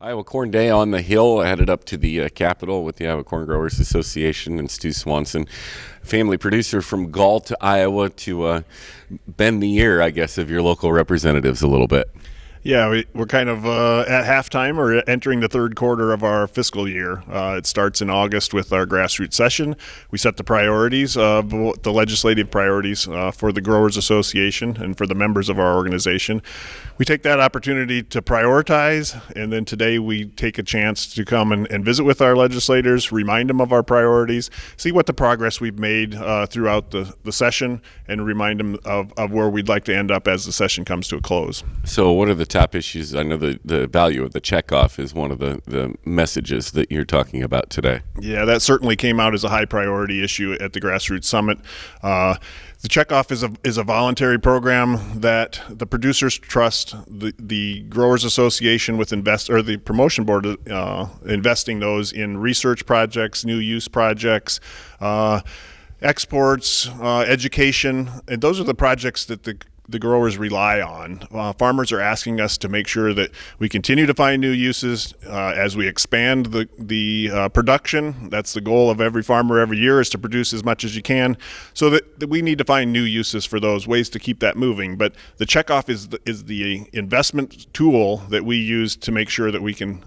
Iowa Corn Day on the Hill. I headed up to the Capitol with the Iowa Corn Growers Association and Stu Swanson, family producer from Galt, Iowa, to bend the ear, I guess, of your local representatives a little bit. Yeah, we're kind of at halftime or entering the third quarter of our fiscal year. It starts in August with our grassroots session. We set the priorities, the legislative priorities for the Growers Association and for the members of our organization. We take that opportunity to prioritize, and then today we take a chance to come and visit with our legislators, remind them of our priorities, see what the progress we've made throughout the session, and remind them of where we'd like to end up as the session comes to a close. So what are the top issues? I know the value of the checkoff is one of the messages that you're talking about today. Yeah, that certainly came out as a high priority issue at the Grassroots Summit. The checkoff is a voluntary program that the producers trust the Growers Association with the promotion board investing those in research projects, new use projects, exports, education, and those are the projects that the growers rely on. Farmers are asking us to make sure that we continue to find new uses as we expand the production. That's the goal of every farmer every year, is to produce as much as you can. So that we need to find new uses for those, ways to keep that moving. But the checkoff is the investment tool that we use to make sure that we can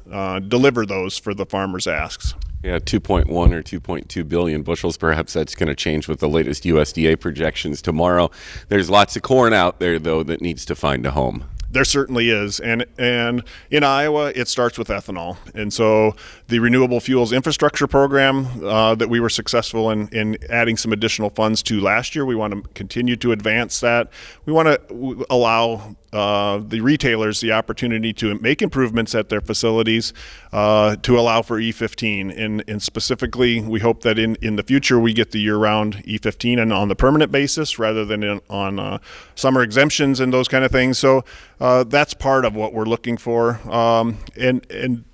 deliver those for the farmers' asks. Yeah, 2.1 or 2.2 billion bushels. Perhaps that's going to change with the latest USDA projections tomorrow. There's lots of corn out there, though, that needs to find a home. There certainly is, and in Iowa, it starts with ethanol. And so the Renewable Fuels Infrastructure Program that we were successful in adding some additional funds to last year, we want to continue to advance that. We want to allow the retailers the opportunity to make improvements at their facilities to allow for E15. And specifically, we hope that in the future we get the year-round E15 and on the permanent basis rather than on summer exemptions and those kind of things. So that's part of what we're looking for. And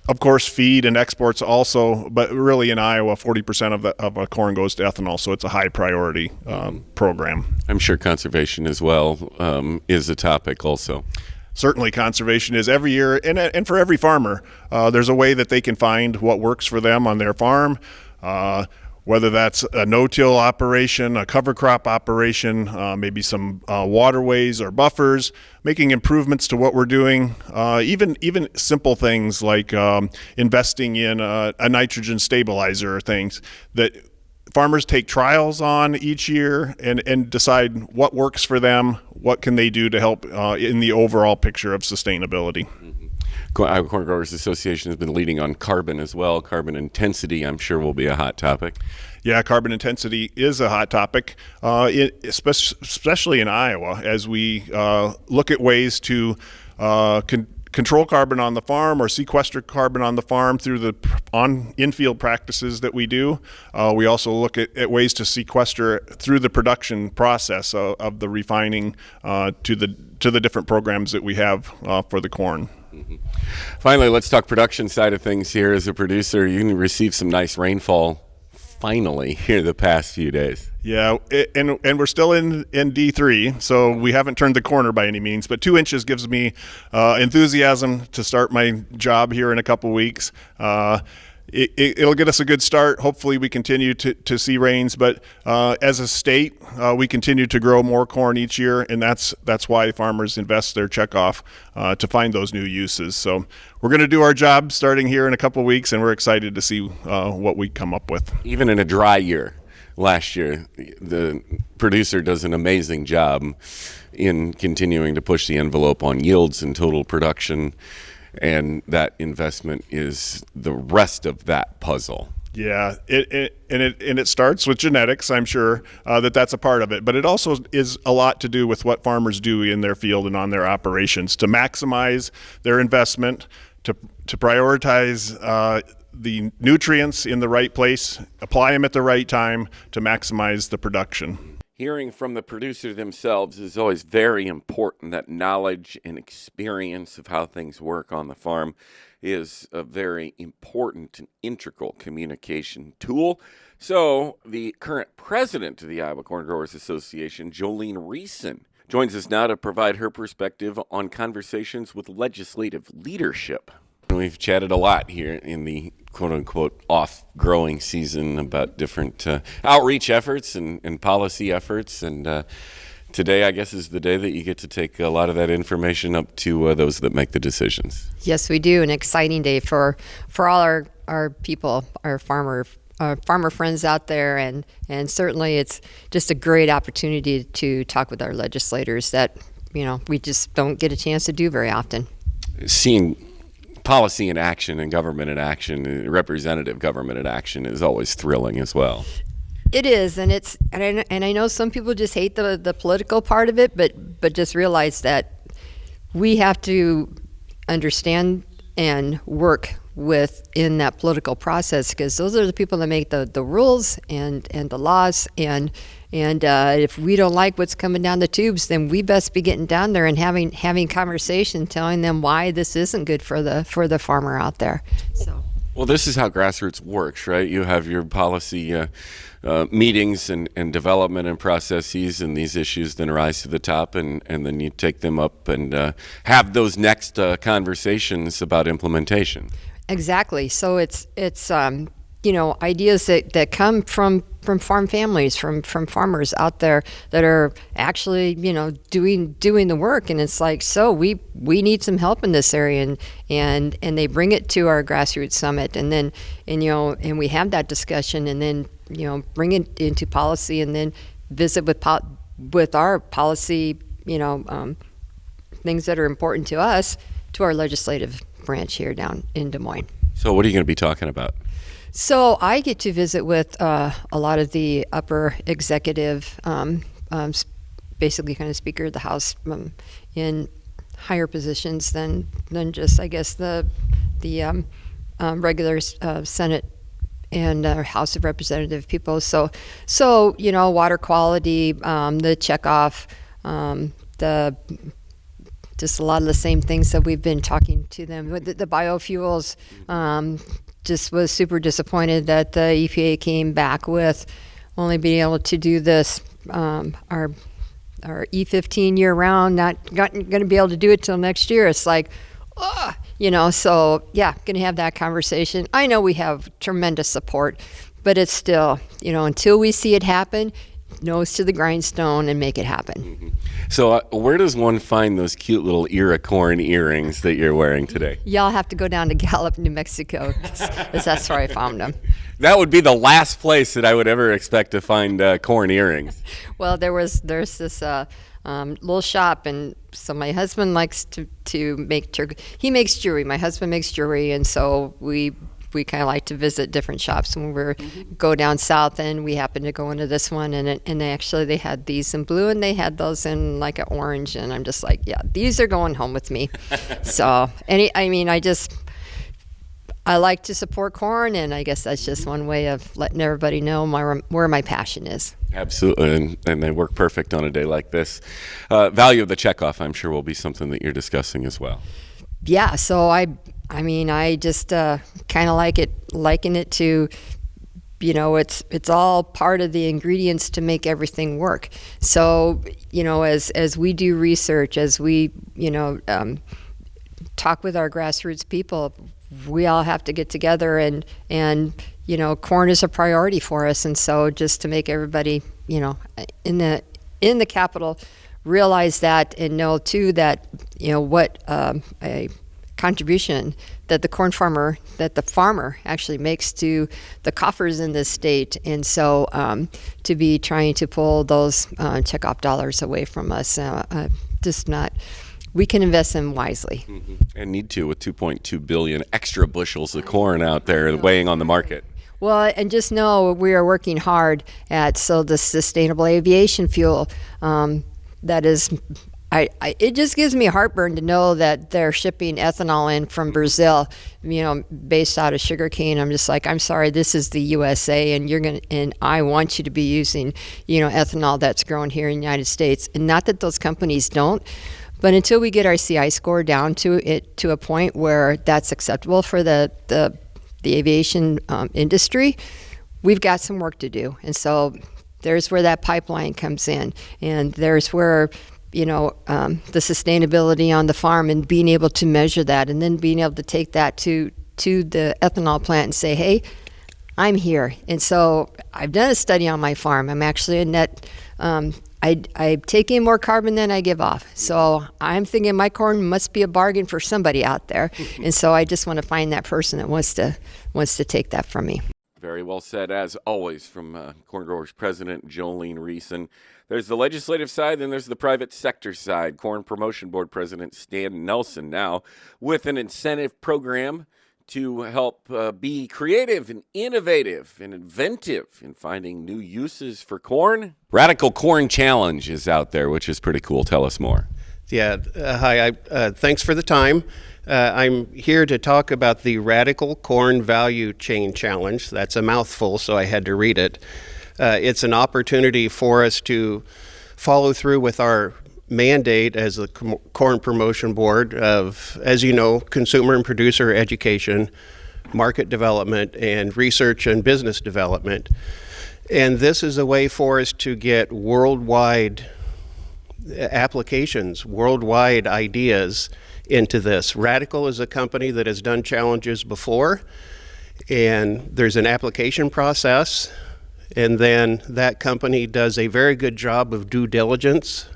of course, feed and exports also, but really in Iowa, 40% of our corn goes to ethanol, so it's a high priority program. I'm sure conservation as well is a topic also. Certainly conservation is every year, and for every farmer, there's a way that they can find what works for them on their farm. Whether that's a no-till operation, a cover crop operation, maybe some waterways or buffers, making improvements to what we're doing, even simple things like investing in a nitrogen stabilizer or things that farmers take trials on each year and decide what works for them, what can they do to help in the overall picture of sustainability. Iowa Corn Growers Association has been leading on carbon as well. Carbon intensity, I'm sure, will be a hot topic. Yeah, carbon intensity is a hot topic, especially in Iowa, as we look at ways to control carbon on the farm or sequester carbon on the farm through the in-field practices that we do. We also look at ways to sequester through the production process of the refining to the different programs that we have for the corn. Mm-hmm. Finally, let's talk production side of things here. As a producer, you received some nice rainfall finally here the past few days. Yeah, and we're still in D3, so we haven't turned the corner by any means, but 2 inches gives me enthusiasm to start my job here in a couple weeks. It'll get us a good start. Hopefully we continue to see rains, but as a state, we continue to grow more corn each year, and that's why farmers invest their checkoff to find those new uses. So we're going to do our job starting here in a couple weeks, and we're excited to see what we come up with. Even in a dry year, last year, the producer does an amazing job in continuing to push the envelope on yields and total production. And that investment is the rest of that puzzle. Yeah, it starts with genetics. I'm sure that's a part of it, but it also is a lot to do with what farmers do in their field and on their operations to maximize their investment, to prioritize the nutrients in the right place, apply them at the right time to maximize the production. Hearing from the producer themselves is always very important. That knowledge and experience of how things work on the farm is a very important and integral communication tool. So the current president of the Iowa Corn Growers Association, Jolene Riessen, joins us now to provide her perspective on conversations with legislative leadership. We've chatted a lot here in the quote-unquote off-growing season about different outreach efforts and policy efforts, and today, I guess, is the day that you get to take a lot of that information up to those that make the decisions. Yes, we do. An exciting day for all our people, our farmer friends out there, and certainly it's just a great opportunity to talk with our legislators that, we just don't get a chance to do very often. Seeing policy in action and government in action, representative government in action, is always thrilling as well. It is, and I know some people just hate the political part of it, but just realize that we have to understand and work within that political process, because those are the people that make the rules and the laws, and if we don't like what's coming down the tubes, then we best be getting down there and having conversation, telling them why this isn't good for the farmer out there. So. Well, this is how grassroots works, right? You have your policy meetings and development and processes, and these issues then rise to the top, and then you take them up and have those next conversations about implementation. Exactly. So it's ideas that come from farm families, from farmers out there that are actually doing the work, and it's like, so we need some help in this area, and they bring it to our grassroots summit, and then and we have that discussion, and then bring it into policy, and then visit with our policy things that are important to us, to our legislative branch here down in Des Moines. So what are you going to be talking about? So I get to visit with a lot of the upper executive, basically kind of Speaker of the House, in higher positions than just, I guess, the regular Senate and House of Representative people. So water quality, the checkoff, just a lot of the same things that we've been talking to them. The biofuels, just was super disappointed that the EPA came back with only being able to do this, our E15 year round, not going to be able to do it till next year. It's like, so yeah, going to have that conversation. I know we have tremendous support, but it's still, until we see it happen, nose to the grindstone and make it happen. Mm-hmm. So where does one find those cute little ear of corn earrings that you're wearing today? Y'all have to go down to Gallup, New Mexico, because that's where I found them. That would be the last place that I would ever expect to find corn earrings. Well, there's this little shop, and so my husband likes to make he makes jewelry. My husband makes jewelry, and so we kind of like to visit different shops when we go down south, and we happened to go into this one, and they had these in blue, and they had those in like an orange, and I'm just like, yeah, these are going home with me. So I like to support corn, and I guess that's just one way of letting everybody know where my passion is. Absolutely, and they work perfect on a day like this. Value of the checkoff, I'm sure, will be something that you're discussing as well. Yeah, so I just kind of liken it to, it's all part of the ingredients to make everything work. So, as we do research, as we, talk with our grassroots people, we all have to get together, and corn is a priority for us. And so just to make everybody, in the Capitol realize that, and know too that, what a contribution that the farmer actually makes to the coffers in this state. And so to be trying to pull those checkoff dollars away from us, we can invest them wisely. Mm-hmm. And need to, with 2.2 billion extra bushels of corn out there weighing on the market. Well, and just know we are working hard at the sustainable aviation fuel. That is, it just gives me heartburn to know that they're shipping ethanol in from Brazil, based out of sugarcane. I'm just like, I'm sorry, this is the USA, and I want you to be using, ethanol that's grown here in the United States. And not that those companies don't, but until we get our CI score down to a point where that's acceptable for the aviation industry, we've got some work to do. And so there's where that pipeline comes in, and there's where the sustainability on the farm and being able to measure that, and then being able to take that to the ethanol plant and say, hey, I'm here. And so I've done a study on my farm. I'm actually a net, I take in more carbon than I give off. So I'm thinking my corn must be a bargain for somebody out there. And so I just want to find that person that wants to take that from me. Very well said, as always, from Corn Growers President Jolene Riessen. There's the legislative side, then there's the private sector side. Corn Promotion Board President Stan Nelson now with an incentive program to help be creative and innovative and inventive in finding new uses for corn. Radical Corn Challenge is out there, which is pretty cool. Tell us more. Yeah, hi. Thanks for the time. I'm here to talk about the Radical Corn Value Chain Challenge. That's a mouthful, so I had to read it. It's an opportunity for us to follow through with our mandate as the Corn Promotion Board of, as you know, consumer and producer education, market development, and research and business development. And this is a way for us to get worldwide applications, worldwide ideas into this. Radical is a company that has done challenges before, and there's an application process, and then that company does a very good job of due diligence.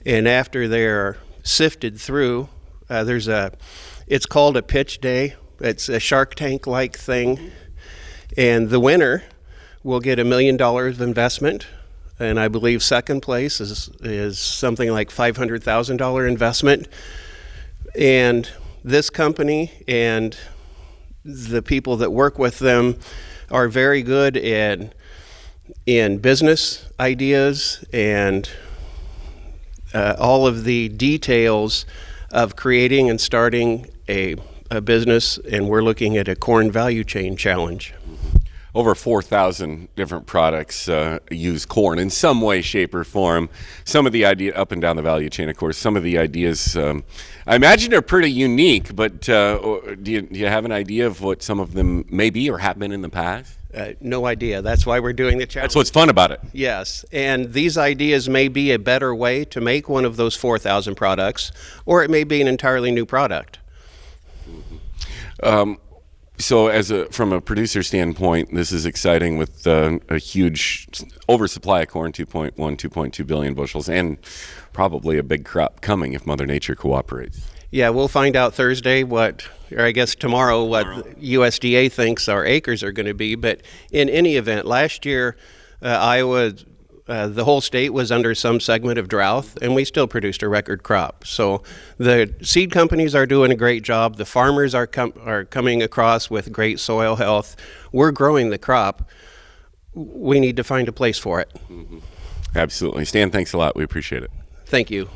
And after they're sifted through, it's called a pitch day. It's a Shark Tank-like thing. And the winner will get $1 million of investment. And I believe second place is something like $500,000 investment. And this company and the people that work with them are very good in business ideas and all of the details of creating and starting a business, and we're looking at a corn value chain challenge. Over 4,000 different products use corn in some way, shape, or form. Some of the idea up and down the value chain, of course. Some of the ideas, I imagine, are pretty unique. But do you have an idea of what some of them may be or have been in the past? No idea. That's why we're doing the challenge. That's what's fun about it. Yes, and these ideas may be a better way to make one of those 4,000 products, or it may be an entirely new product. So from a producer standpoint, this is exciting with a huge oversupply of corn, 2.2 billion bushels, and probably a big crop coming if Mother Nature cooperates. Yeah, we'll find out Thursday tomorrow what USDA thinks our acres are going to be. But in any event, last year, Iowa, the whole state was under some segment of drought, and we still produced a record crop. So the seed companies are doing a great job. The farmers are coming across with great soil health. We're growing the crop. We need to find a place for it. Mm-hmm. Absolutely. Stan, thanks a lot. We appreciate it. Thank you.